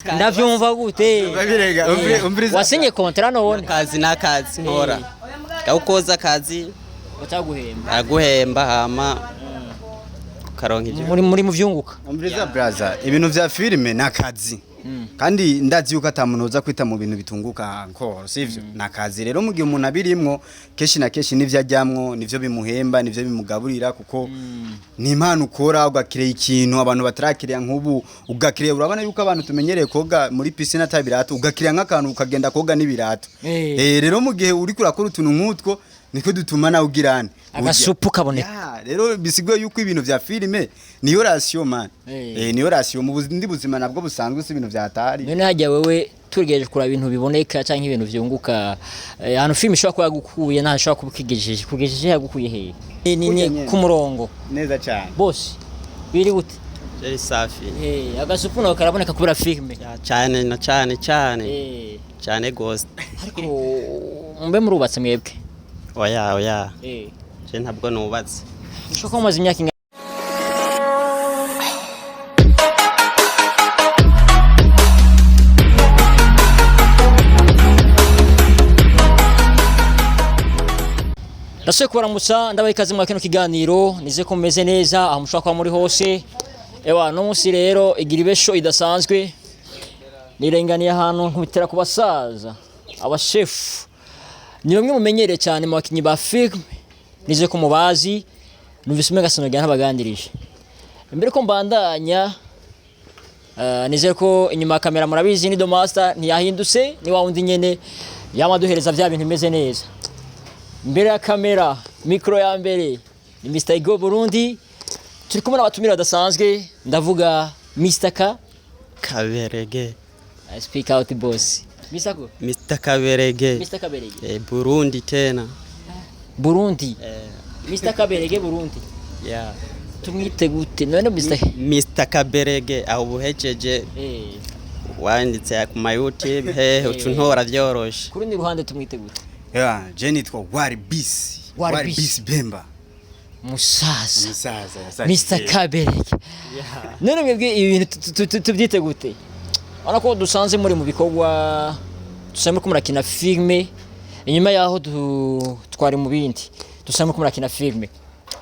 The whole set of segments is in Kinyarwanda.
ndavyumva gute wasinye kontra none akazi n'akazi nkora gaukoza akazi aguhemba hama karonka ivyo muri mu vyunguka umviriza brother ibintu vya filime nakazi kandi ndazi yuko atamunoza kwita mu bintu bitunguka nkoro sivyo nakazi rero mu gihe umuntu abirimwo keshi na keshi nivyo ajyamwo nivyo bimuhemba nivyo bimugaburira kuko ni impano ukora ugakireye ikintu abantu batarakiriya nk'ubu ugakireye urabona yuko abantu tumenyereye koga muri piscine atabirato ugakiriya nk'akantu ukagenda koga n'ibirato rero mu gihe uri kurakora utuntu nk'utwo niko dutuma nawe ugirana agasupu kaboneka rero bisigwe yuko ibintu vya filime niyo ratio man niyo ratio mu bundi buzima nabwo busanzwe si ibintu vyatari none hajya wewe turigeje kura ibintu biboneka canke ibintu vyunguka hano film ishobora kuba yagukuye nta shobora kubikigejeje yagukuye he ni ku murongo neza cyane boss biri gute Jeri safi agasupu no karaboneka kubura filme cyane na cyane cyane ghost ariko mbe murubatse mwebwe oya je ntabwo nubatse ushaka kumaza imyaka inga Ndaswe kubaramutsa ndabaye ikaze mu kino kiganiro nize ko meze neza aho mushaka kwa muri hose ewa no musi rero igira ibesho idasanzwe nirenganiye ahantu nkubitera ku basaza abashefu ni bamwe mumenyereye cyane mu bakinyi ba film nize ko mubazi numvise umega sanoga ntabagandirije mbere ko mbandanya nize ko inyuma ya kamera murabizi ni do master ntiyahindutse ni wa wundi nyene yamaduhereza vya bintu bimeze neza mbere ya kamera micro ya mbere ni Mr. Igo Burundi turi kumwe n'abatumira badasanzwe ndavuga Mr. Kaberege I speak out boss Mr. Kaberege Burundi tena Burundi Mr. Kaberege Burundi tumwite gute none Mr. Kaberege aho buhejeje wanditse ku ma YouTube ucuntora vyoroshe kuri ni ruhande tumwite gute je nitwa Waribisi Bemba musaza Mr. Kaberege none mwebwe ibintu tubyite gute Ona ko dusanze muri mu bikorwa dusanzwe ko murakina filme inyuma yaho twari mu bindi dusanzwe ko murakina filme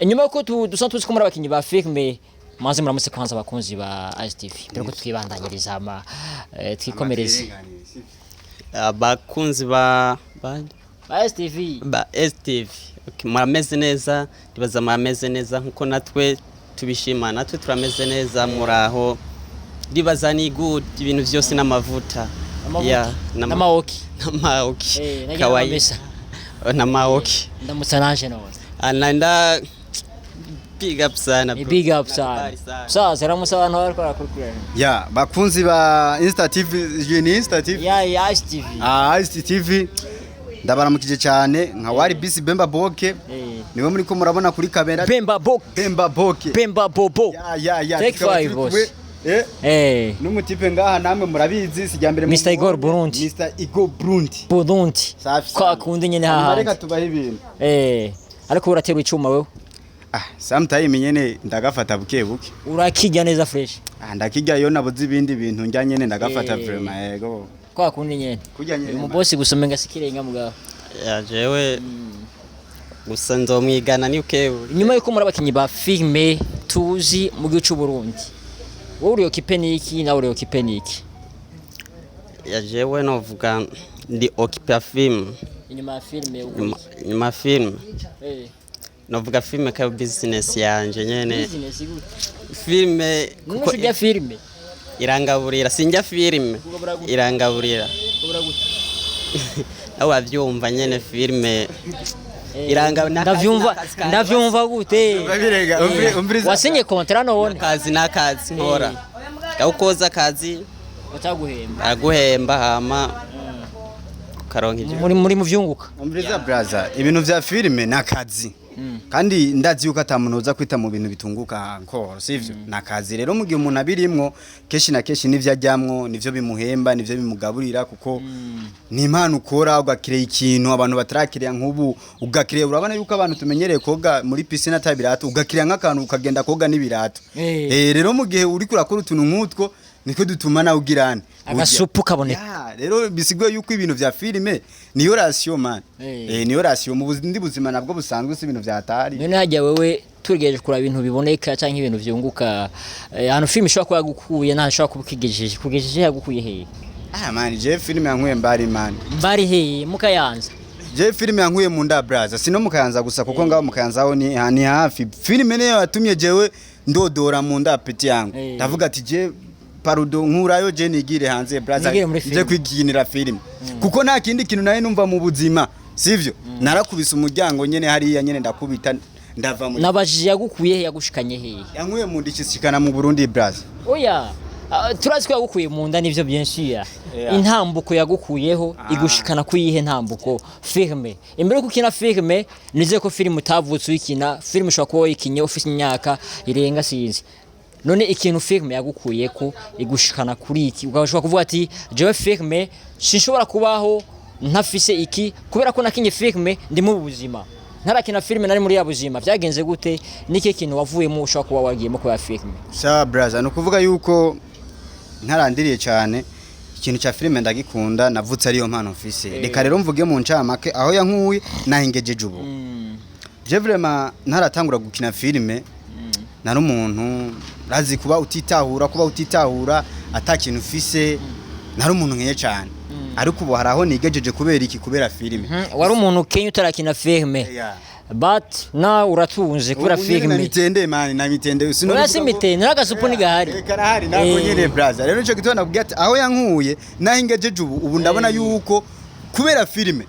inyuma yuko dusanzwe tuzi ko muri abakinyi ba filme maze muramutse kwanza abakunzi ba STV mbere ko twibandanyiriza ama twikomereze abakunzi ba STV murameze neza ndibaza murameze neza nkuko natwe tubishima natwe turameze neza muraho ndibaza ni good ibintu byose n'amavuta n'amaoki kawaii n'amaoki ndamutsa naje none ananda big up sana sasa ramusa abantu bari kwarakurikirana bakunzi ba Insta TV STV ndabaramukije cyane nka Waribisi Bemba Boke niwe muri ko murabona kuri kamera Bemba Boke take 5 boss n'umutipe ngaha namwe murabizi sijya mbere Mr. Igor Burundi kwa kundi nyene haha reka tubahe ibintu ariko uraterwa icuma wewe sometime nyene ndagafata buke urakijya neza fresh ndakijya yo nabuze ibindi bintu njya nyene ndagafata vraiment yego kwa kundi nyene mu boss gusoma ngasikirenga mugabo jewe gusa nzomwigana ni ukewe nyuma yuko muri abakinyi ba filme tuzi mu gihugu cy'u Burundi wowe uri okipeniki na uri okipeniki jewe novuga ndi okipa film inyuma film novuga film ka business yanje nyene filme kuko sijya filme irangaburira sinjya filme irangaburira aho avyumva nyene filme ndavyumva gute wasinye kontra none akazi n'akazi nkora gaukoza akazi aguhemba hama karonka ivyo muri mu vyunguka umviriza brother ibintu vya filime nakazi kandi ndazi yuko atamunoza kwita mu bintu bitunguka nkoro sivyo nakazi rero mu gihe umuntu abirimwo keshi na keshi nivyo ajyamwo nivyo bimuhemba nivyo bimugaburira kuko ni impano ukora ugakireye ikintu abantu batarakiriya nk'ubu ugakireye urabona yuko abantu tumenyereye koga muri piscine atabirato ugakiriya nk'akantu ukagenda koga n'ibirato rero mu gihe uri kurakora utuntu nk'utwo niko dutuma nawe ugirane agasupu kaboneka rero bisigwe yuko ibintu vya filime niyo ratio man niyo ratio mu bundi buzima nabwo busanzwe si ibintu vyatari none hajya wewe tugejeje kura ibintu biboneka canke ibintu vyunguka hano film ishobora kuba yagukuye nta shobora kugejeje yagukuye he man je filime yankuye mbari he mukayanza je filime yankuye mu nda braza sino mukayanza gusa kuko ngaho mukayanzaho ni hafi filime niyo yatumye jewe ndodora mu nda apeti yangu ndavuga ati je parudo nkurayo je nigire hanze braza je kwiginira filime kuko nta kindi kintu naye numva mu buzima sivyo narakubise umuryango nyene hariya nyene ndakubita ndava mu nabajije yagukuye yagushikanye he yankuye mu ndikishikana mu Burundi braza oya turazi ko yagukuye mu nda nivyo byinshi intambuko yagukuyeho igushikana kuyihe ntambuko filme imbere kukina filme nize ko filme utavutse wikina filme ushobora kuba ikinye ufite imyaka irenga sinzi none ikintu filme yagukuye ko igushikana kuri iki ugashobora kuvuga ati jewe filme sinshobora kubaho ntafise iki kubera ko nakinye filme ndi mu buzima ntarakina filme nari muri ya buzima byagenze gute niki kintu wavuyemo ushobora kuba wagiyemo ko ya filme sha brother no kuvuga yuko ntarandiriye cyane ikintu cya filime ndagikunda navutse ariyo mpano mfise reka rero mvuge mu ncamake aho yankuye nahingejeje ubu je vraiment ntaratangura gukina filime nari umuntu razi kuba utitahura atakintu ufise nari umuntu nkeye cyane ariko ubu haraho nigejeje kubera iki kubera filime wari umuntu Kenya utarakina filime but now uratunze kubera filime mitende man na mitende urasi mitende n'agasupu ni gahari karahari nako nyene brother rero cyo gitona navuga ati aho yankuye nahingejeje ubu ndabona yuko kubera filime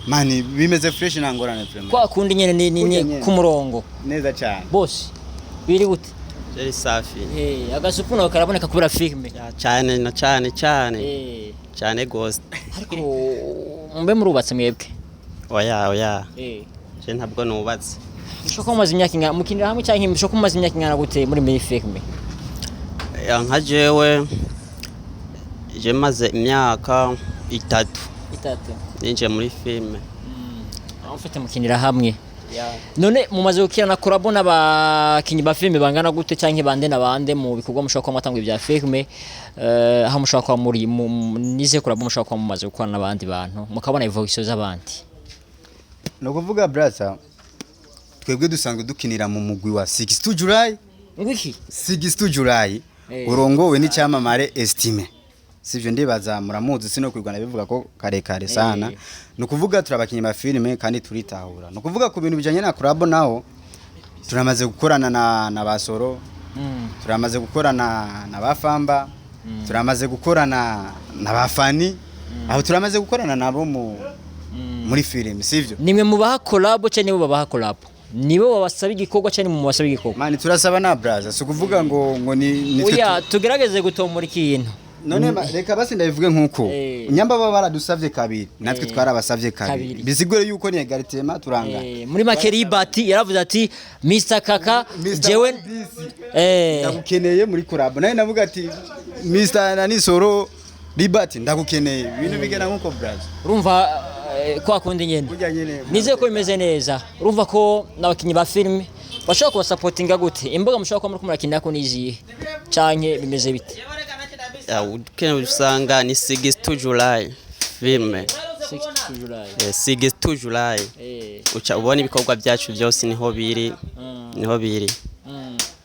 mani bimeze fresh nangorane filime kwa kundi nyene ni ku murongo neza cyane boss biri gute Jeri safi agasupu no karaboneka kubera filime cyane na cyane cyane ghost ariko mbe murubatse mwebwe oya je ntabwo nubatse ushoko mumaze imyaka ingana mukinira hamwe cyangwa ushoko mumaze imyaka ingana gute muri filime nka jewe je maze imyaka 3 ninje muri filime ufite mukinira hamwe none mumaze gukirana collabo n'abakinyi ba filime bangana gute cyangwa bande nabande mu bikorwa mushaka ko matangwa ibya filime aho mushaka kwa muri nize collabo mushaka kwa mumaze gukorana n'abandi bantu mukabona evolution z'abandi no kuvuga brother twebwe dusanzwe dukinira mu mugwi wa 6 July ngwiki 6 July urongowe n'icyamamare Estime sivyo ndibaza muramuzi sino kwigwana bivuga ko karekare sana no kuvuga turabakinyi ba filime kandi turitahura no kuvuga ku bintu bijanye na collabo naho turamaze gukorana na basoro turamaze gukorana na bafamba turamaze gukorana na bafani aho turamaze gukorana nabo muri filime sivyo nimwe mubaha collabo cyane nibo babaha collabo nibo babasaba igikorwa cyane mu basaba igikorwa mani turasaba na brother so kuvuga ngo ni oya tugerageze gutomora ikintu none reka basi ndabivuge nkuko nyamba baba baradusavye kabiri natwe twarabasavye kabiri bisigure yuko ni egalitema turanga muri makeribati yaravuze ati Mr Kaka jewe ndagukeneye muri collabo naye navuga ati Mr Nanisoro Libati ndagukeneye ibintu bigena nkuko brother urumva kwa kundi nyene nize ko bimeze neza urumva ko nabakinyi ba filime bashaka kuba supportinga gute imboga mushaka ko muri kumurakinira ko nizihe canke bimeze bite ukene usanga ni 6 July filme 6 July uca ubona ibikorwa byacu byose niho biri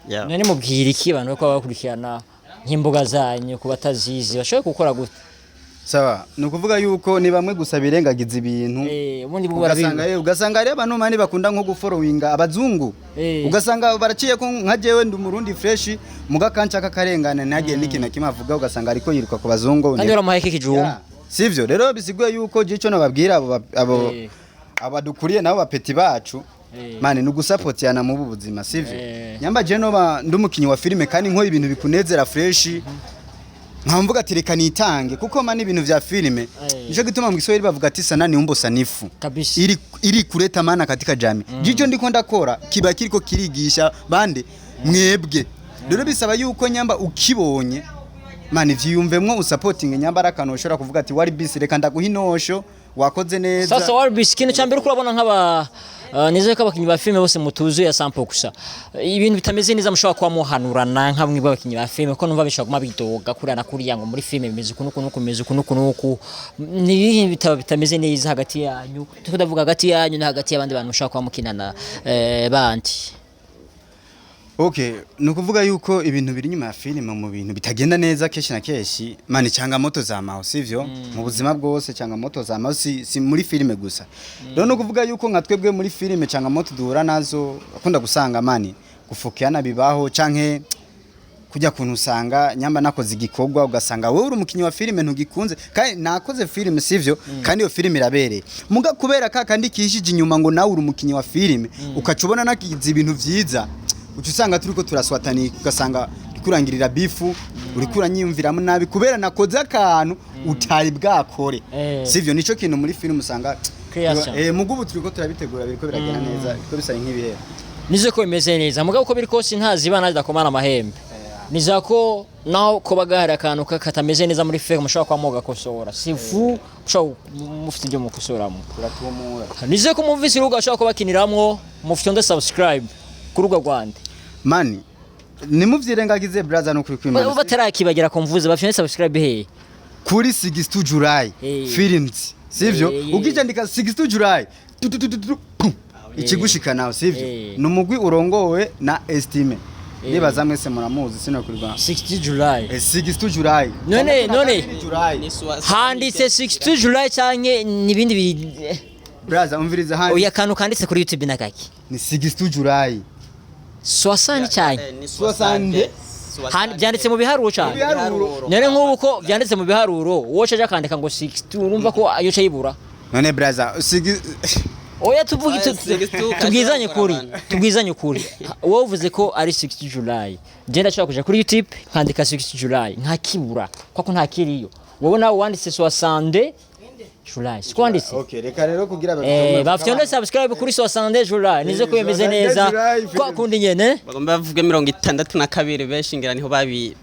none mubwira iki abantu bako bakurikirana nk'imboga zanyu ku batazizi bashaka gukora gute sawa nukuvuga yuko ni bamwe gusa birengagiza ibintu ubundi ugasanga ari abantu mani bakunda nko gufollowinga abazungu ugasanga baraciye ko nka jewe ndi umurundi fresh mugakanca kakarengana ntagiye n'ikintu kimavuga ugasanga ariko yiruka ku bazungu kandi uramuhaye kijumba sivyo rero bisiguye yuko gico nababwira abo abadukuriye nabo bapeti bacu mani nugusapotiana mu buzima sivyo nyamba je no ndumukinyi wa filime kandi nko ibintu bikunezera fresh nkamvuga ati reka nitange kuko mani ibintu vya filime nico gituma mu Kiswahili bavuga ati sana ni umbo sanifu iri kureta mana katika jamii gico ndiko ndakora kiba kiriko kirigisha bande mwebwe rero bisaba yuko nyamba ukibonye mani vyiyumvemwo usupporting nyamba rakano ushobora kuvuga ati wari bisi reka ndaguhinosho wakoze neza. Sasa warbis ikintu cyambere uko urabona nk'aba nizeye ko abakinyi ba filime bose mutuzuye sample gusa ibintu bitameze neza mushobora kuba muhanurana nk'amwe b'abakinyi ba filime ko numva bishobora kuma bidoga kuriya na kuriya ngo muri filime bimeze ukuntu kumeze ukuntu ni ibitabo bitameze neza hagati yanyu tukavuga hagati yanyu na hagati y'abandi bantu mushobora kuba mukinana bandi. Okay, nukuvuga yuko ibintu biri nyuma ya filime mu bintu bitagenda neza keshi na keshi mani cyanga moto za maho sivyo mu buzima bwose cyanga moto za maho si muri filime gusa. Rero nukuvuga yuko nka twebwe muri filime cyanga moto duhura nazo akunda gusanga mani gufukiana bibaho canke kujya kuntu usanga nyamba nakoze igikorwa ugasanga wewe uri umukinyi wa filime ntugikunze kandi nakoze filime sivyo kandi iyo filime irabereye muga kubera kandi kishije inyuma ngo nawe uri umukinyi wa filime ukacubona nakize ibintu vyiza ucusanga turiko turaswatani ugasanga rikurangirira bifu urikura nyimviramo nabi kubera nakoze akantu utari bwakore sivyo nico kintu muri film usanga mugubu turiko turabitegura biriko biragena neza biriko bisa nk'ibihera nize ko bimeze neza mugabo uko biri kose ntazibana zidakomana amahembe nizako naho ko bagahari akantu katameze neza muri film mushobora kwa moga kosora sifu ushobora mufite ibyo mukosoramo turatumura nize ko muvisi ruga ushobora kubakiniramwo mufite onde subscribe kuruga Rwanda mani nimuvyirengagize brother no kuri kwimana batarakibagira kumvuze bafite subscribe he kuri 62 July films sivyo ukijandika 62 July ikigushikana sivyo numugwi urongowe na Estime nibaza mwese muramuzi sino kuri Rwanda 60 July 62 July none handitse 62 July cyanye nibindi brother umviriza handi oya kantu kanditse kuri YouTube nakaki ni 62 July 60 cyane 60 handi byanditse mu biharuro cyane none nk'ubu ko byanditse mu biharuro woce aje kandika ngo 60 urumva ko ayo cyibura none brother oya tubwizanye kuri wowe uvuze ko ari 60 July genda cyaka kuja kuri YouTube kandika 60 July nka kibura kwako nta kiriyo wowe nawe wanditse 60 July sikwanditse okay reka rero kugira bafite onde subscribe kuri 60 July nize ko yemeze neza kwa kundi nyene bagomba bavuge 62 beshingira niho babi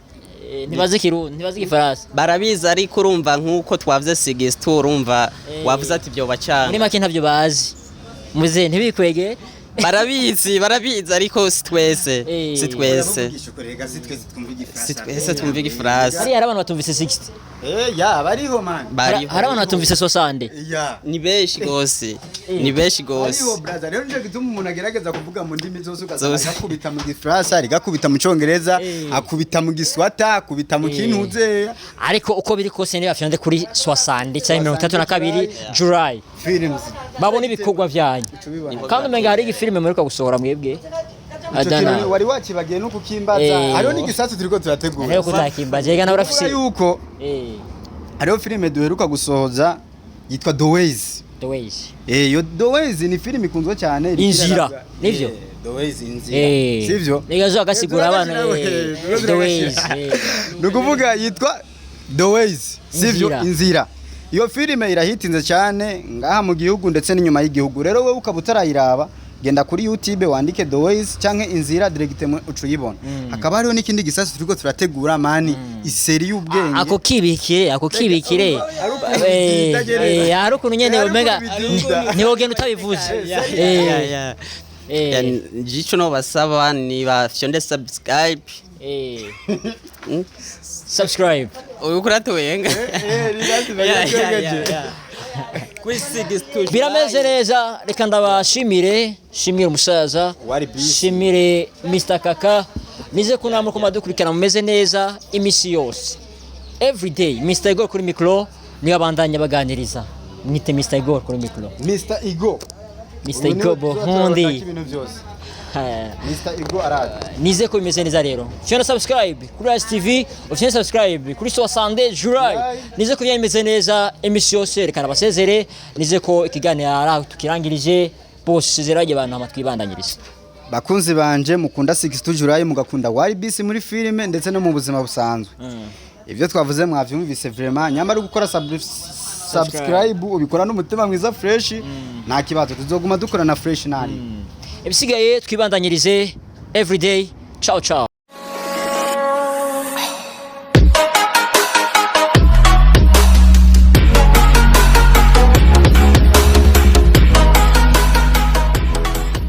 ntibaze kirundi ntibaze gifaransa barabiza ariko urumva nkuko twavuze 60 urumva wavuze ati byo bacanga muri make ntavyo bazi muze ntibikwege barabizi ariko si twese twumva igifaransa hari abantu batumvise 60 ya bariho man hari abantu batumvise 60 ni beshi gose ariho brother rero nje gituma umuntu agerageza kuvuga mu ndimi zose ugasanga akubita mu gifaransa agakubita mu cyongereza akubita mu giswata akubita mu kintuze ariko uko biri kose ni bafite kuri 60 cyangwa 32 July films babona ibikorwa byanyu kandi umenga hari igifilme muheruka gusohora mwebwe adana wari wakibagiye no kukimbaza hariho n'igisatsi turiko turategura rero kuzakimbaza yega nawe urafise yuko hariho filme duheruka gusohoza yitwa The Ways yo The Ways ni filme ikunzwe cyane inzira nivyo The Ways inzira sivyo nigazo agasigura abantu The Ways nukuvuga yitwa The Ways sivyo inzira iyo filme irahitinze cyane ngaha mu gihugu ndetse n'inyuma y'igihugu rero wewe ukabutarayiraba genda kuri YouTube wandike The Ways canke inzira directement ucuyibona hakaba hariho n'ikindi gisasi turiko turategura mani iseri y'ubwenge ako kibikire harukuntu nyene omega niwogenda utabivuze jicho no basaba ni bafyonde subscribe subscribe ukuratuyenga birameze neza reka ndabashimire umusaza shimire Mr Kaka nize ko namwe kumadukurikirana mumeze neza imisi yose everyday Mr Igor kuri micro ni abandanya baganiriza mwite Mr Igor kuri micro Mr Igor bohundi Mr Igor arada nize ko bimeze neza rero cyane subscribe kuri STV cyane subscribe kuri 60 July nize ko bimeze neza emisi yose reka nabasezere nize ko ikiganiro ara tukirangirije bose zerage abantu amatwibandanyiriza bakunzi banje mukunda 60 July mugakunda YBC muri filime ndetse no mu buzima busanzwe ivyo twavuze mwavyumvise vraiment nyamara gukora subscribe ubikora n'umutima mwiza fresh nta kibazo tuzoguma dukora na fresh nani ibisigaye twibandanyirize everyday ciao